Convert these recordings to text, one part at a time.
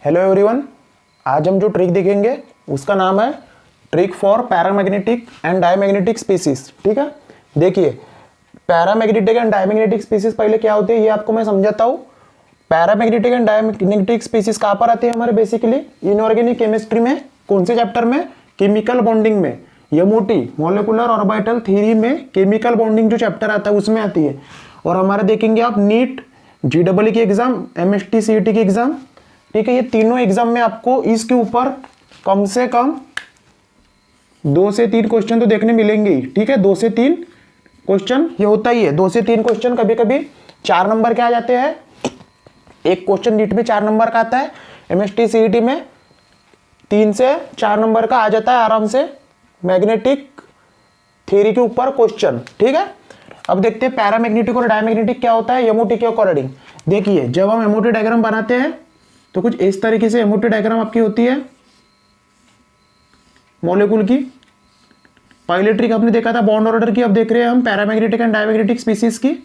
Hello everyone, आज हम जो ट्रिक देखेंगे उसका नाम है trick for paramagnetic and diamagnetic species. ठीक है, देखिए पैरामैग्नेटिक एंड डायमैग्नेटिक स्पीसीज पहले क्या होते हैं ये आपको मैं समझाता हूँ। पैरामैग्नेटिक एंड डायमैग्नेटिक स्पीसीज कहाँ पर आते हैं हमारे बेसिकली इनऑर्गेनिक केमिस्ट्री में। कौन से चैप्टर में? केमिकल बॉन्डिंग में। एमओटी मॉलिक्यूलर ऑर्बिटल थ्योरी में केमिकल बॉन्डिंग जो चैप्टर आता है उसमें आती है। और हमारे देखेंगे आप नीट, जीडब्ल्यू की एग्जाम, एमएसटी सीईटी की एग्जाम। ठीक है, ये तीनों एग्जाम में आपको इसके ऊपर कम से कम 2 से 3 क्वेश्चन तो देखने मिलेंगे ही। ठीक है, 2 से 3 क्वेश्चन ये होता ही है। 2 से 3 क्वेश्चन कभी कभी 4 नंबर के आ जाते हैं। एक क्वेश्चन नीट में 4 नंबर का आता है, एमएसटी सीईटी में 3 से 4 नंबर का आ जाता है आराम से मैग्नेटिक थ्योरी के ऊपर क्वेश्चन। ठीक है, अब देखते हैं पैरामैग्नेटिक और डायमैग्नेटिक क्या होता है एमओटी के अकॉर्डिंग। देखिए जब हम एमओटी डायग्राम बनाते हैं तो कुछ इस तरीके से एमओटी डायग्राम आपकी होती है मॉलिक्यूल की। पहले ट्रिक आपने देखा था बॉन्ड ऑर्डर की, अब देख रहे हैं हम पैरामैग्नेटिक एंड डायमैग्नेटिक स्पीसीज की।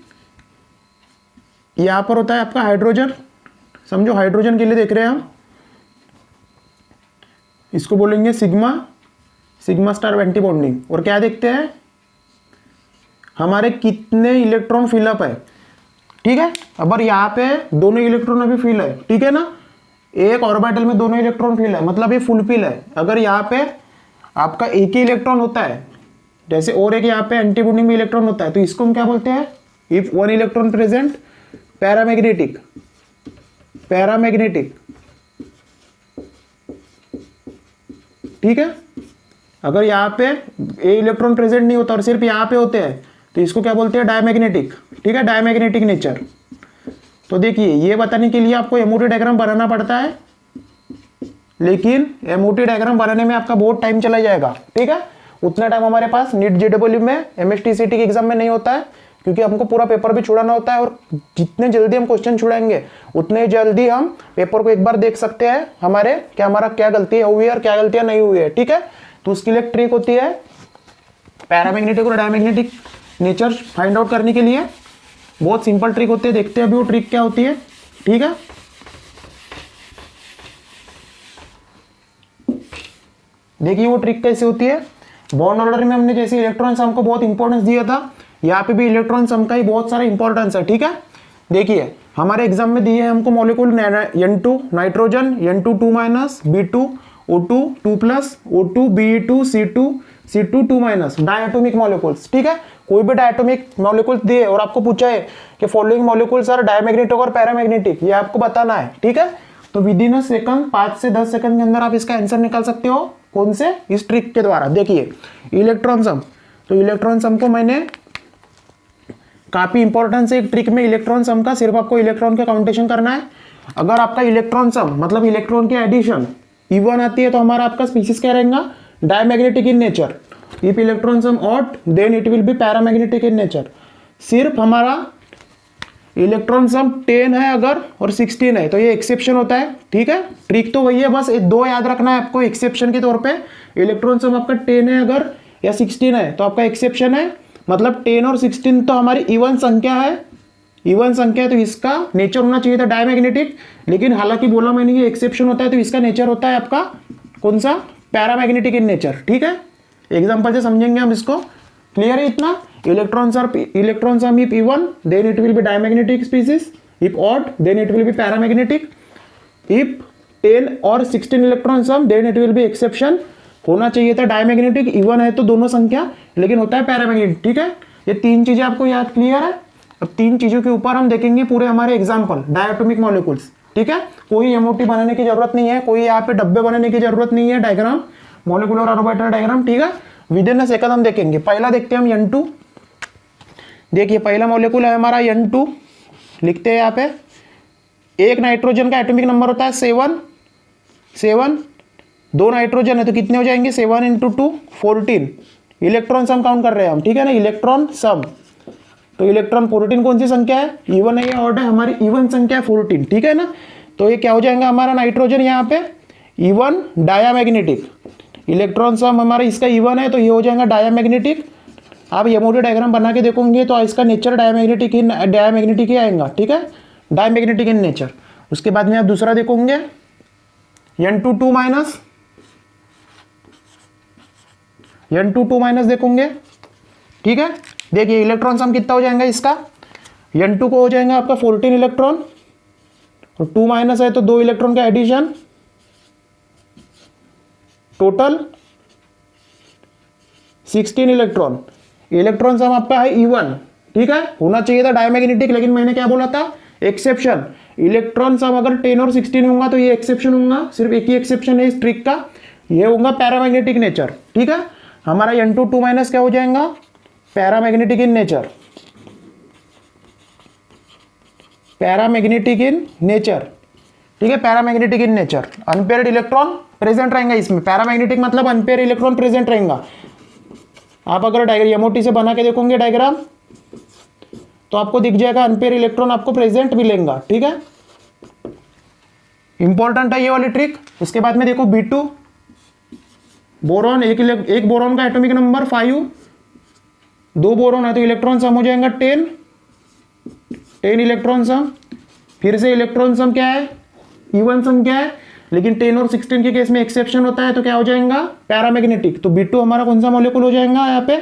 यहां पर होता है आपका हाइड्रोजन, समझो हाइड्रोजन के लिए देख रहे हैं हम, इसको बोलेंगे sigma, sigma star anti bonding. और क्या देखते हैं हमारे कितने इलेक्ट्रॉन फिलअप है। ठीक है, अब यहाँ पे दोनों इलेक्ट्रॉन अभी फिल है। ठीक है ना, एक ऑर्बिटल में दोनों इलेक्ट्रॉन फिल है, मतलब ये फुल फिल है। अगर यहाँ पे आपका एक ही इलेक्ट्रॉन होता है जैसे और एक यहाँ पे एंटी बॉन्डिंग में इलेक्ट्रॉन होता है तो इसको हम क्या बोलते हैं? If one electron present, paramagnetic. Paramagnetic, ठीक है। अगर यहाँ पे ए इलेक्ट्रॉन प्रेजेंट नहीं होता और सिर्फ यहाँ पे होते हैं तो इसको क्या बोलते हैं? डायमैग्नेटिक। ठीक है, डायमैग्नेटिक नेचर। तो देखिए ये बताने के लिए आपको एमओटी डायग्राम बनाना पड़ता है, लेकिन एमओटी डायग्राम बनाने में आपका बहुत टाइम चला जाएगा। ठीक है, उतना टाइम हमारे पास नीट जेडब्ल्यू में, एमएसटी सीटी के एग्जाम में नहीं होता है, क्योंकि हमको पूरा पेपर भी छुड़ाना होता है। और जितने जल्दी हम क्वेश्चन छुड़ाएंगे उतने जल्दी हम पेपर को एक बार देख सकते हैं हमारा क्या गलती हुई है और क्या गलतियां नहीं हुई है। ठीक है, तो उसके लिए एक ट्रिक होती है पैरामैग्नेटिक और डायमैग्नेटिक नेचर फाइंड आउट करने के लिए। बहुत सिंपल ट्रिक होती है, देखते हैं अभी वो ट्रिक क्या होती है। ठीक है, देखिए वो ट्रिक कैसे होती है। बॉन्ड ऑर्डर में हमने जैसे इलेक्ट्रॉन सम को बहुत इंपॉर्टेंस दिया था, यहाँ पे भी इलेक्ट्रॉन सम का ही बहुत सारा इंपॉर्टेंस है। ठीक है, देखिए हमारे एग्जाम में दिए हैं हमको molecule N2 nitrogen, N2 2- B2 O2 2+, O2 Be2 C2 2- diatomic molecules. ठीक है, कोई भी डायटोमिक मॉलिक्यूल्स दिए और आपको पूछा है कि फॉलोइंग मॉलिक्यूल्स आर डायमैग्नेटिक और पैरामैग्नेटिक, ये आपको बताना है। ठीक है, तो विद इन अ सेकंड 5 से 10 सेकंड के अंदर आप इसका आंसर निकाल सकते हो। कौन से? इस ट्रिक के द्वारा। देखिए इलेक्ट्रॉन सम, तो इलेक्ट्रॉन सम को मैंने काफी इंपॉर्टेंस है एक ट्रिक में इलेक्ट्रॉन सम का, सिर्फ आपको इलेक्ट्रॉन का काउंटेशन करना है। अगर आपका इलेक्ट्रॉन सम मतलब इलेक्ट्रॉन की एडिशन इवन आती है तो हमारा आपका स्पीसीज क्या रहेगा? Diamagnetic in nature. If electron sum odd then it will be paramagnetic in nature. सिर्फ हमारा इलेक्ट्रॉन सम 10 है अगर और 16 है तो ये एक्सेप्शन होता है। ठीक है, ट्रिक तो वही है, बस 2 याद रखना है आपको एक्सेप्शन के तौर पे। इलेक्ट्रॉन सम आपका 10 है अगर या 16 है तो आपका एक्सेप्शन है, मतलब 10 और 16 तो हमारी इवन संख्या है। इवन संख्या है तो इसका नेचर होना चाहिए था डायमैग्नेटिक, लेकिन हालांकि बोला मैंने ये एक्सेप्शन होता है तो इसका नेचर होता है आपका कौन सा? Paramagnetic in nature. ठीक है, एग्जाम्पल से समझेंगे हम इसको। क्लियर है इतना? Electrons sum if even then it will be diamagnetic species, if odd then it will be paramagnetic, if 10 और 16 electron sum then it will be exception. होना चाहिए था डायमैग्नेटिक, इवन है तो दोनों संख्या, लेकिन होता है पैरामैग्नेटिक। ठीक है, ये 3 चीजें आपको याद क्लियर है। अब 3 चीजों के ऊपर हम देखेंगे पूरे हमारे एग्जाम्पल डायटोमिक मॉलिक्यूल्स। ठीक है, कोई एमओटी बनाने की जरूरत नहीं है, कोई यहाँ पे डब्बे बनाने की जरूरत नहीं है, डायग्राम मॉलिक्यूलर ऑर्बिटल डायग्राम। ठीक है, विद इन अ सेकंड हम देखेंगे। पहला देखते हैं हम N2। देखिए पहला मॉलिक्यूल है हमारा N2, लिखते हैं यहाँ पे। एक नाइट्रोजन का एटॉमिक नंबर होता है 7। 2 नाइट्रोजन है तो कितने हो जाएंगे? 7 × 2 14। इलेक्ट्रॉन सम काउंट कर रहे हैं हम। ठीक है ना, इलेक्ट्रॉन सम, तो इलेक्ट्रॉन 14 कौन सी संख्या है? इवन है या ऑड है? हमारी इवन संख्या है 14। ठीक है ना, तो ये क्या हो जाएगा हमारा नाइट्रोजन यहाँ पे इवन डायमैग्नेटिक। इलेक्ट्रॉन सम हमारा इसका इवन है तो ये हो जाएगा डायमैग्नेटिक। आप एमओटी डायग्राम बना के देखोगे तो इसका नेचर डायमैग्नेटिक ही आएगा। ठीक है, डायमैग्नेटिक इन नेचर। उसके बाद में आप दूसरा देखोगे N2 माइनस, N2 माइनस देखोगे, ठीक है। देखिए इलेक्ट्रॉन सम कितना हो जाएगा इसका, N2 को हो जाएगा आपका 14 इलेक्ट्रॉन, और 2 माइनस है तो 2 इलेक्ट्रॉन का एडिशन, टोटल 16 इलेक्ट्रॉन। इलेक्ट्रॉन सम आपका है E1, ठीक है। होना चाहिए था डायमैग्नेटिक, लेकिन मैंने क्या बोला था, एक्सेप्शन। इलेक्ट्रॉन सम अगर 10 और 16 होगा तो ये एक्सेप्शन होगा, सिर्फ एक ही एक्सेप्शन है इस ट्रिक का, ये होगा पैरामैग्नेटिक नेचर, ठीक है। हमारा N2 माइनस क्या हो जाएगा, paramagnetic in nature, paramagnetic in nature, ठीक है। Paramagnetic in nature, unpaired electron present रहेंगे इसमें। पैरामैग्नेटिक मतलब अनपेयर इलेक्ट्रॉन प्रेजेंट रहेगा। आप अगर डायग्राम MOT से बना के देखोगे डायग्राम, तो आपको दिख जाएगा अनपेयर इलेक्ट्रॉन आपको प्रेजेंट मिलेगा, ठीक है। इंपॉर्टेंट है ये वाली ट्रिक। उसके बाद में देखो B2 बोरॉन, एक बोरॉन का एटॉमिक नंबर 5, 2 बोरॉन है तो इलेक्ट्रॉन सम हो जाएगा 10 इलेक्ट्रॉन सम। फिर से इलेक्ट्रॉन सम क्या है, E1 सम क्या है, लेकिन 10 और 16 के केस में एक्सेप्शन होता है, तो क्या हो जाएगा, पैरामैग्नेटिक। तो B2 हमारा कौन सा मॉलिक्यूल हो जाएगा यहाँ पे,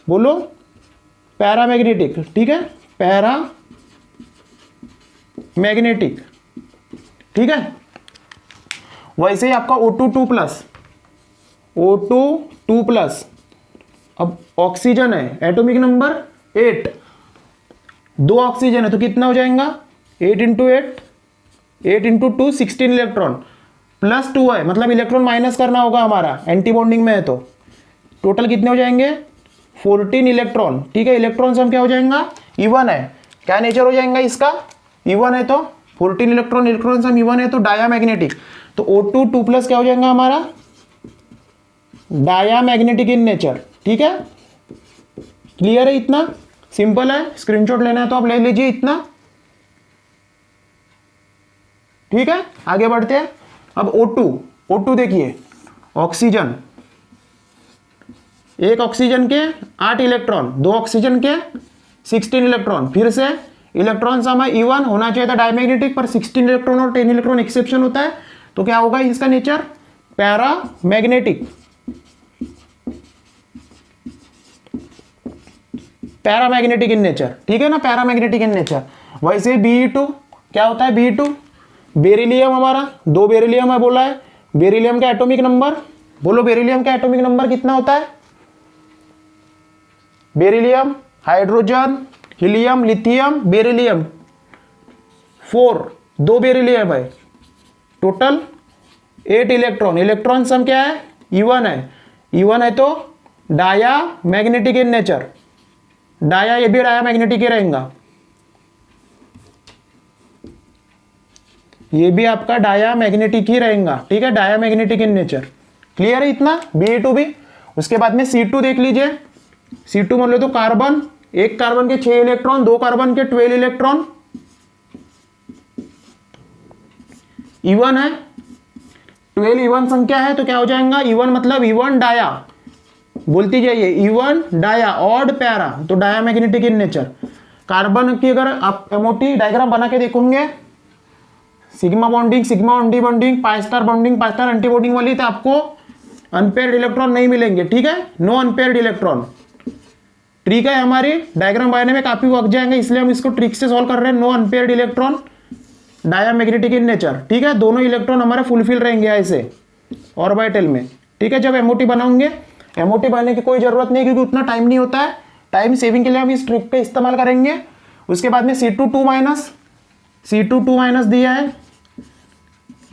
बोलो, पैरामैग्नेटिक, ठीक है, पैरामैग्नेटिक, ठीक है। वैसे ही आपका O2 प्लस, O2 प्लस, अब ऑक्सीजन है एटॉमिक नंबर 8, 2 ऑक्सीजन है तो कितना हो जाएगा, 8 इंटू 2 16 इलेक्ट्रॉन, प्लस 2 है मतलब इलेक्ट्रॉन माइनस करना होगा हमारा, एंटी बॉन्डिंग में है तो टोटल कितने हो जाएंगे, 14 इलेक्ट्रॉन, ठीक है। इलेक्ट्रॉन सम क्या हो जाएगा, E1 है, क्या नेचर हो जाएगा इसका, E1 है तो 14 इलेक्ट्रॉन, इलेक्ट्रॉन सम E1 है तो डायामैग्नेटिक। तो O2 प्लस क्या हो जाएगा हमारा, डायामैग्नेटिक इन नेचर, ठीक है। क्लियर है, इतना सिंपल है। स्क्रीनशॉट लेना है तो आप ले लीजिए इतना, ठीक है। आगे बढ़ते हैं। अब O2 देखिए, ऑक्सीजन, एक ऑक्सीजन के 8 इलेक्ट्रॉन, 2 ऑक्सीजन के 16 इलेक्ट्रॉन। फिर से इलेक्ट्रॉन सम है E1, होना चाहिए था डायमैग्नेटिक, पर 16 इलेक्ट्रॉन और 10 इलेक्ट्रॉन एक्सेप्शन होता है, तो क्या होगा इसका nature, paramagnetic, paramagnetic in nature, ठीक है ना, पैरामैग्नेटिक इन नेचर। वैसे Be2 क्या होता है, Be2 बेरिलियम, हमारा 2 बेरिलियम है बोला है। बेरिलियम का एटॉमिक नंबर, बोलो बेरिलियम का एटॉमिक नंबर कितना होता है, beryllium, hydrogen, helium, lithium, beryllium 4, 2 beryllium है, टोटल 8 इलेक्ट्रॉन। इलेक्ट्रॉन सम क्या है, E1 है, E1 है तो डायामैग्नेटिक इन नेचर, डाया, ये भी डायामैग्नेटिक ही रहेगा, ये भी आपका डायामैग्नेटिक ही रहेगा, ठीक है, डायामैग्नेटिक इन नेचर। क्लियर है इतना, Be2 भी। उसके बाद में C2 देख लीजिए, C2 मान लो तो कार्बन, एक कार्बन के 6 इलेक्ट्रॉन, 2 कार्बन के 12 इलेक्ट्रॉन, E1 है, 12 E1 संख्या है तो क्या हो जाएगा, E1 मतलब E1 डाया, बोलती जाइए E1 डाया, ऑड पैरा, तो डायामैग्नेटिक इन नेचर। कार्बन की अगर आप MOT डायग्राम बना के देखोगे, sigma bonding, sigma anti bonding, pi star bonding, pi star anti bonding वाली, तो आपको अनपेयर्ड इलेक्ट्रॉन नहीं मिलेंगे, ठीक है, नो अनपेयर्ड इलेक्ट्रॉन। ट्रिक है हमारी, डायग्राम बनाने में काफी वक्त जाएंगे, इसलिए हम इसको ट्रिक से सॉल्व कर रहे हैं। No unpaired electron, diamagnetic in nature, ठीक है, दोनों इलेक्ट्रॉन हमारे फुलफिल रहेंगे ऐसे ऑर्बिटल में, ठीक है। जब MOT बनाओगे, MOT बनाने की कोई जरूरत नहीं क्योंकि उतना टाइम नहीं होता है, टाइम सेविंग के लिए हम इस ट्रिक का इस्तेमाल करेंगे। उसके बाद में C2 माइनस दिया है,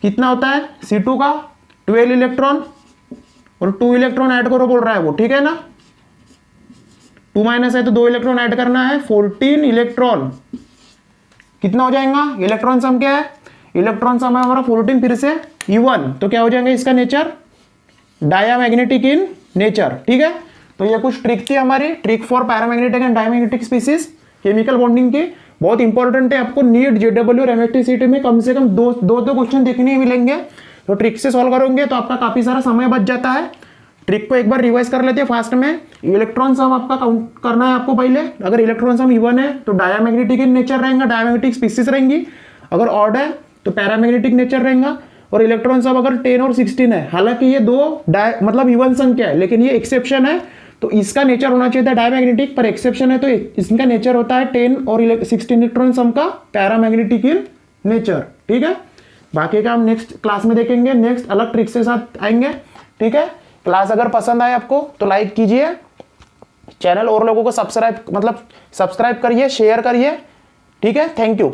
कितना होता है C2 का, 12 इलेक्ट्रॉन, और 2 इलेक्ट्रॉन ऐड करो बोल रहा है वो, ठीक है ना, 2 माइनस है तो 2 इलेक्ट्रॉन ऐड करना है, 14 इलेक्ट्रॉन, कितना हो जाएगा, इलेक्ट्रॉन सम क्या है, इलेक्ट्रॉन सम है हमारा 14, फिर से E1, तो क्या हो जाएगा इसका नेचर, डायामैग्नेटिक इन नेचर, ठीक है। तो ये कुछ ट्रिक थी हमारी, trick for paramagnetic and diamagnetic species, chemical bonding की, बहुत इंपॉर्टेंट है। आपको नीट JW और MHT में कम से कम दो क्वेश्चन देखने ही मिलेंगे, तो ट्रिक से सॉल्व करोगे तो आपका काफी सारा समय बच जाता है। ट्रिक को एक बार रिवाइज कर लेते हैं फास्ट में। इलेक्ट्रॉन सम आपका काउंट करना है आपको पहले, अगर इलेक्ट्रॉन सम E1 है तो डायामैग्नेटिक इन नेचर रहेगा, डायमैग्नेटिक स्पीसीज रहेंगी, अगर ऑड है तो पैरामैग्नेटिक नेचर रहेगा। और इलेक्ट्रॉन सब अगर 10 और 16 है, हालांकि ये दो मतलब इवन संख्या है, लेकिन ये एक्सेप्शन है, तो इसका नेचर होना चाहिए था डायमैग्नेटिक, पर एक्सेप्शन है तो इसका नेचर होता है 10 और 16 इलेक्ट्रॉन सम का पैरामैग्नेटिक इन नेचर। ठीक है, बाकी का हम नेक्स्ट क्लास में देखेंगे, नेक्स्ट अलग ट्रिक्स के साथ आएंगे। ठीक है, क्लास अगर पसंद आए आपको तो लाइक कीजिए, चैनल और लोगों को सब्सक्राइब करिए, शेयर करिए। ठीक है, थैंक यू।